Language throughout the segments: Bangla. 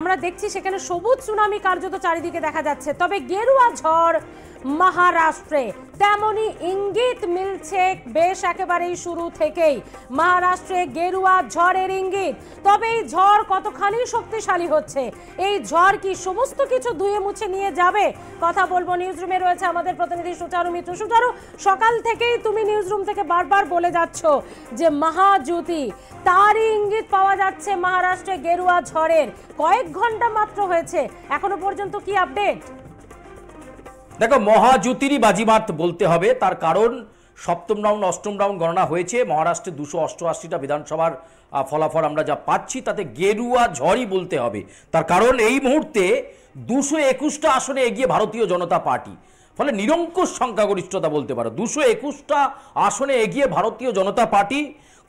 আমরা দেখছি সেখানে সবুজ সুনামি কার্যত চারিদিকে দেখা যাচ্ছে। তবে গেরুয়া ঝড় মহারাষ্ট্রে তেমনই ইঙ্গিত মিলছে বেশ একেবারেই শুরু থেকেই। মহারাষ্ট্রে গেরুয়া ঝড়ের ইঙ্গিত। তবে এই ঝড় কতখানি শক্তিশালী হচ্ছে, এই ঝড় কি সমস্ত কিছু ধুয়ে মুছে নিয়ে যাবে? কথা বলবো। নিউজরুমে রয়েছে আমাদের প্রতিনিধি সুচারু মিত্র। সুচারু, সকাল থেকেই তুমি নিউজরুম থেকে বারবার বলে যাচ্ছ যে মহাযুতি, তারই ইঙ্গিত পাওয়া যাচ্ছে মহারাষ্ট্রে গেরুয়া ঝড়ের। কয়েক ঘন্টা মাত্র হয়েছে, এখনো পর্যন্ত কি আপডেট? দেখো, মহাযুতিরই বাজিমাত বলতে হবে, তার কারণ সপ্তম রাউন্ড অষ্টম রাউন্ড গণনা হয়েছে। মহারাষ্ট্রে 288টা বিধানসভার ফলাফল আমরা যা পাচ্ছি তাতে গেরুয়া ঝড়ই বলতে হবে। তার কারণ এই মুহূর্তে 221টা আসনে এগিয়ে ভারতীয় জনতা পার্টি, ফলে নিরঙ্কুশ সংখ্যাগরিষ্ঠতা বলতে পারো। 221টা আসনে এগিয়ে ভারতীয় জনতা পার্টি,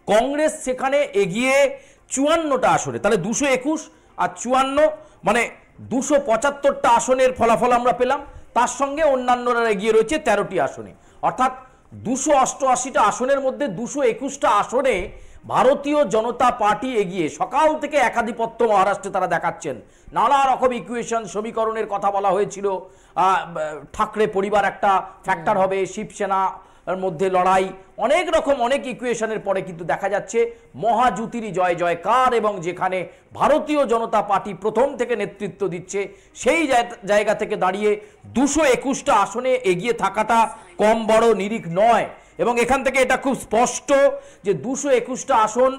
কংগ্রেস সেখানে এগিয়ে 54টা আসনে। তাহলে 221 আর 54 মানে 275টা আসনের ফলাফল আমরা পেলাম। তার সঙ্গে অন্যান্যরা এগিয়ে রয়েছে 13টি আসনে, অর্থাৎ 288টা আসনের মধ্যে 221টা আসনে ভারতীয় জনতা পার্টি এগিয়ে। সকাল থেকে একাধিপত্য মহারাষ্ট্রে তারা দেখাচ্ছেন। নানা রকম ইকুয়েশন, সমীকরণের কথা বলা হয়েছিল। ঠাকরে পরিবার একটা ফ্যাক্টর হবে, শিবসেনা মধ্যে লড়াই, অনেক রকম অনেক ইকুয়েশনের পরে কিন্তু দেখা যাচ্ছে মহাযুতিরই জয় জয়কার। এবং যেখানে ভারতীয় জনতা পার্টি প্রথম থেকে নেতৃত্ব দিচ্ছে, সেই জায়গা থেকে দাঁড়িয়ে 221টা আসনে এগিয়ে থাকাটা কম বড় নিরিখ নয়। এবং এখান থেকে এটা খুব স্পষ্ট যে 221টা আসন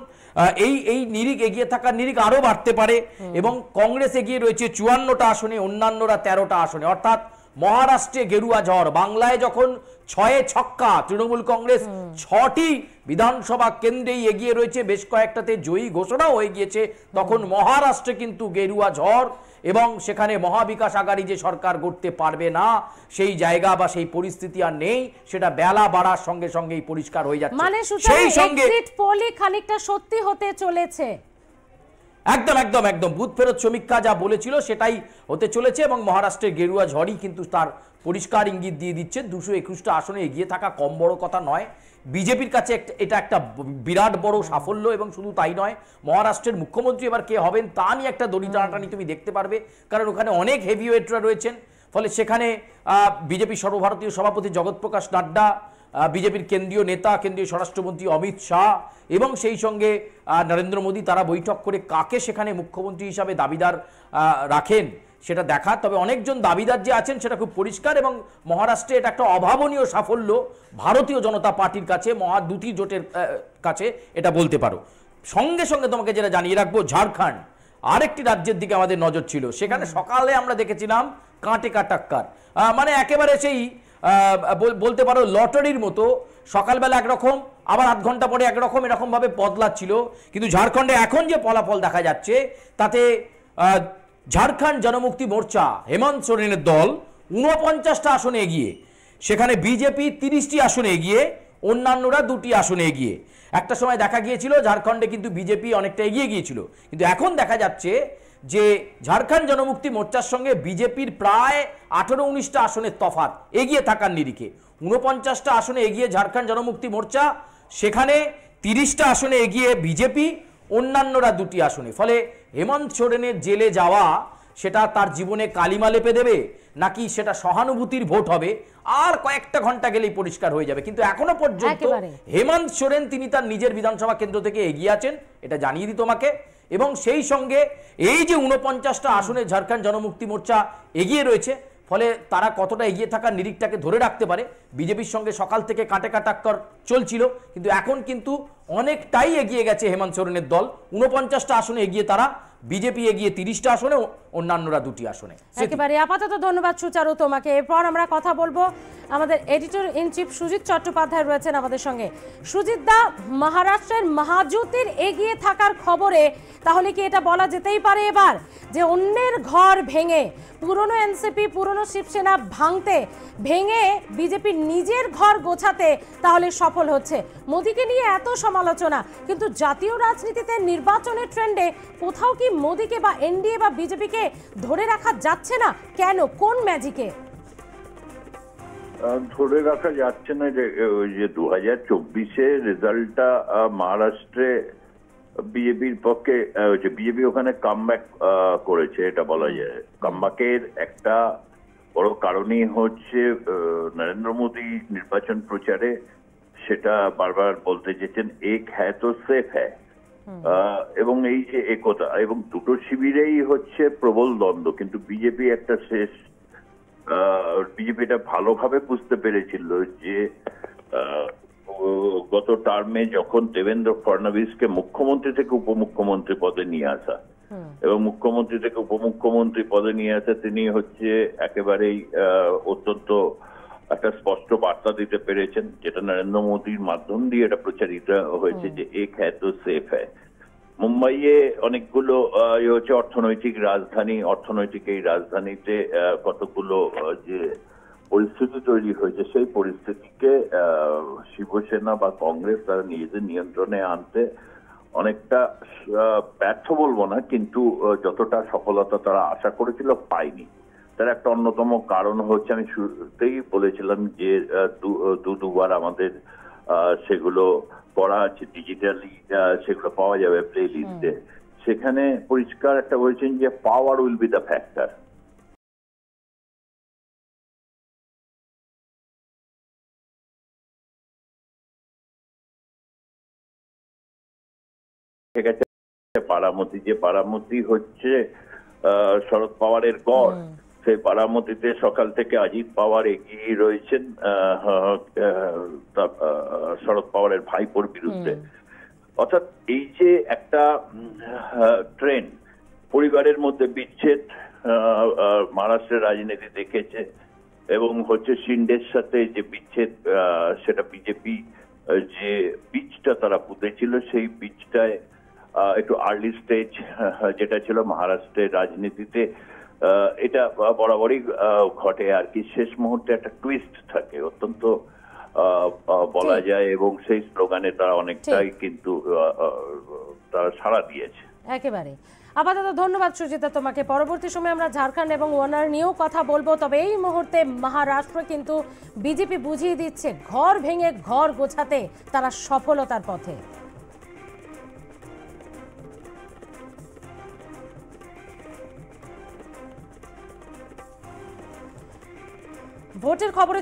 এই নিরিখ এগিয়ে থাকার নিরিখ আরও বাড়তে পারে। এবং কংগ্রেস এগিয়ে রয়েছে 54টা আসনে, অন্যান্যরা 13টা আসনে। অর্থাৎ মহারাষ্ট্রে গেরুয়া ঝড়, বাংলায় যখন 6 ছক্কা তৃণমূল কংগ্রেস 6টি বিধানসভা কেন্দ্রেই এগিয়ে রয়েছে, বেশ কয়েকটাতে জয়ী ঘোষণাও হয়ে গিয়েছে, তখন মহারাষ্ট্রে কিন্তু গেরুয়া ঝড়। এবং সেখানে মহাবিকাশ আঘাড়ি যে সরকার গড়তে পারবে না, সেই জায়গা বা সেই পরিস্থিতি আর নেই, সেটা বেলা বাড়ার সঙ্গে সঙ্গেই পরিষ্কার হয়ে যাচ্ছে। মানে সেই সঙ্গে এক্সিট পোলই খানিকটা সত্যি হতে চলেছে। একদম একদম একদম বুথ ফেরত সমীক্ষা যা বলেছিল সেটাই হতে চলেছে। এবং মহারাষ্ট্রের গেরুয়া ঝড়ই কিন্তু তার পরিষ্কার ইঙ্গিত দিয়ে দিচ্ছে। 221টা আসনে এগিয়ে থাকা কম বড় কথা নয়। বিজেপির কাছে এটা একটা বিরাট বড় সাফল্য। এবং শুধু তাই নয়, মহারাষ্ট্রের মুখ্যমন্ত্রী এবার কে হবেন তা নিয়ে একটা দড়ি টানাটানি তুমি দেখতে পারবে, কারণ ওখানে অনেক হেভিওয়েটরা রয়েছেন। ফলে সেখানে বিজেপি সর্বভারতীয় সভাপতি জগৎ প্রকাশ নাড্ডা, বিজেপির কেন্দ্রীয় নেতা কেন্দ্রীয় স্বরাষ্ট্রমন্ত্রী অমিত শাহ এবং সেই সঙ্গে নরেন্দ্র মোদী, তারা বৈঠক করে কাকে সেখানে মুখ্যমন্ত্রী হিসাবে দাবিদার রাখেন সেটা দেখা। তবে অনেকজন দাবিদার যে আছেন সেটা খুব পরিষ্কার। এবং মহারাষ্ট্রে এটা একটা অভাবনীয় সাফল্য ভারতীয় জনতা পার্টির কাছে, দুটি জোটের কাছে এটা বলতে পারো। সঙ্গে সঙ্গে তোমাকে যেটা জানিয়ে রাখবো, ঝাড়খণ্ড আরেকটি রাজ্যের দিকে আমাদের নজর ছিল। সেখানে সকালে আমরা দেখেছিলাম কাঁটে কাটাক্কার, মানে একেবারে সেই বলতে পারো লটারির মতো। সকালবেলা একরকম, আবার আধ ঘন্টা পরে একরকম, এরকমভাবে বদলাচ্ছিল। কিন্তু ঝাড়খণ্ডে এখন যে ফলাফল দেখা যাচ্ছে তাতে ঝাড়খণ্ড জনমুক্তি মোর্চা, হেমন্ত সোরেনের দল 49টা আসনে এগিয়ে, সেখানে বিজেপি 30টি আসনে এগিয়ে, অন্যান্যরা 2টি আসনে এগিয়ে। একটা সময় দেখা গিয়েছিল ঝাড়খণ্ডে কিন্তু বিজেপি অনেকটা এগিয়ে গিয়েছিল, কিন্তু এখন দেখা যাচ্ছে যে ঝাড়খণ্ড জনমুক্তি মোর্চার সঙ্গে বিজেপির প্রায় 18-19টা আসনের তফাৎ এগিয়ে থাকার নিরিখে। 49টা আসনে এগিয়ে ঝাড়খণ্ড জনমুক্তি মোর্চা, সেখানে 30টা আসনে এগিয়ে বিজেপি, অন্যান্যরা 2টি আসনে। ফলে হেমন্ত সোরেনের জেলে যাওয়া সেটা তার জীবনে কালিমা লেপে দেবে, নাকি সেটা সহানুভূতির ভোট হবে, আর কয়েকটা ঘন্টা গেলেই পরিষ্কার হয়ে যাবে। কিন্তু এখনো পর্যন্ত হেমন্ত সোরেন তিনি তার নিজের বিধানসভা কেন্দ্র থেকে এগিয়ে আছেন, এটা জানিয়ে দিই তোমাকে। এবং সেই সঙ্গে এই যে 49টা আসনে ঝাড়খণ্ড জনমুক্তি মোর্চা এগিয়ে রয়েছে, ফলে তারা কতটা এগিয়ে থাকার নিরিখটাকে ধরে রাখতে পারে। বিজেপির সঙ্গে সকাল থেকে কাটে কাটাক্কর চলছিল, কিন্তু এখন কিন্তু অনেকটাই এগিয়ে গেছে হেমন্ত সোরেনের দল। 49টা আসনে এগিয়ে তারা, বিজেপি এগিয়ে 30টা আসনে, অন্যান্যরা 2টি আসনে। একেবারে আপাতত ধন্যবাদ সুচারু তোমাকে। এরপর আমরা কথা বলবো, আমাদের editor in chief Sujit Chattopadhyay রয়েছেন আমাদের সঙ্গে। সুজিত দা, মহারাষ্ট্রের মহাযুতির এগিয়ে থাকার খবরে তাহলে কি এটা বলা যেতেই পারে এবার যে অন্যের ঘর ভেঙে, পুরনো এনসিপি পুরনো শিবসেনা ভেঙে বিজেপি নিজের ঘর গোছাতে তাহলে সফল হচ্ছে? মোদীকে নিয়ে এত সমালোচনা, কিন্তু জাতীয় রাজনীতিতে নির্বাচনের ট্রেন্ডে কোথাও কি মোদীকে বা এনডিএ বা বিজেপিকে ধরে রাখা যাচ্ছে না? কেন, কোন ম্যাজিকে ধরে রাখা যাচ্ছে না? যে 2024-এ রেজাল্টটা মহারাষ্ট্রে বিজেপির পক্ষে যে বিজেপি ওখানে কামব্যাক করেছে, এটা বলা যায়। কামব্যাকের একটা বড় কারণই হচ্ছে নরেন্দ্র মোদী নির্বাচন প্রচারে সেটা বারবার বলতে চেয়েছেন, এক হ্যায় তো সেফ হ্যায়, এবং এই যে একতা, এবং দুটো শিবিরেই হচ্ছে প্রবল দ্বন্দ্ব, কিন্তু বিজেপি একটা বিজেপিটা ভালোভাবে বুঝতে পেরেছিল যে গত টার্মে যখন দেবেন্দ্র ফডনবিসকে মুখ্যমন্ত্রী থেকে উপমুখ্যমন্ত্রী পদে নিয়ে আসা, এবং মুখ্যমন্ত্রী থেকে উপমুখ্যমন্ত্রী পদে নিয়ে আসা, তিনি হচ্ছে একেবারেই অত্যন্ত একটা স্পষ্ট বার্তা দিতে পেরেছেন, যেটা নরেন্দ্র মোদীর মাধ্যম দিয়ে এটা প্রচারিত হয়েছে যে এক হ্যায় তো সেফ হ্যায়। মুম্বাইয়ে অনেকগুলো হচ্ছে অর্থনৈতিক রাজধানী, অর্থনৈতিক এই রাজধানীতে কতগুলো যে পরিস্থিতি তৈরি হয়েছে, সেই পরিস্থিতিকে শিবসেনা বা কংগ্রেস তারা নিজেদের নিয়ন্ত্রণে আনতে অনেকটা ব্যর্থ বলবো না, কিন্তু যতটা সফলতা তারা আশা করেছিল পায়নি। তার একটা অন্যতম কারণ হচ্ছে, আমি শুরুতেই বলেছিলাম যে দুবার আমাদের সেগুলো পড়া আছে ডিজিটালি, সেগুলো পাওয়া যাবে প্লে লিস্টে। সেখানে পরিষ্কার একটা বলছেন যে পাওয়ার উইল বি দ্য ফ্যাক্টর। ঠিক আছে, পাড়ামতি হচ্ছে শরদ পাওয়ারের গড়। সেই বারামতিতে সকাল থেকে অজিত পাওয়ার এগিয়ে রয়েছেন শরদ পাওয়ারের ভাইপোর বিরুদ্ধে। অর্থাৎ এই যে একটা ট্রেন্ড, পরিবারের মধ্যে বিচ্ছেদ মহারাষ্ট্রের রাজনীতি দেখেছে, এবং হচ্ছে শিন্ডের সাথে যে বিচ্ছেদ, সেটা বিজেপি যে পিচটা তারা পুঁতেছিল, সেই পিচটায় একটু আর্লি স্টেজ যেটা ছিল মহারাষ্ট্রের রাজনীতিতে, এটা বরাবরই ঘটে আর কি। শেষ মুহূর্তে একটা টুইস্ট থাকে, অত্যন্ত বলা যায়, এবং সেই স্লোগানে তারা অনেকটাই কিন্তু তারা সাড়া দিয়েছে। একেবারে। আপাতত ধন্যবাদ সুজিতা তোমাকে। পরবর্তী সময় আমরা ঝাড়খণ্ড এবং ওয়ানার নিয়েও কথা বলবো, তবে এই মুহূর্তে মহারাষ্ট্র কিন্তু বিজেপি বুঝিয়ে দিচ্ছে ঘর ভেঙে ঘর গোছাতে তারা সফলতার পথে। ভোটের খবরে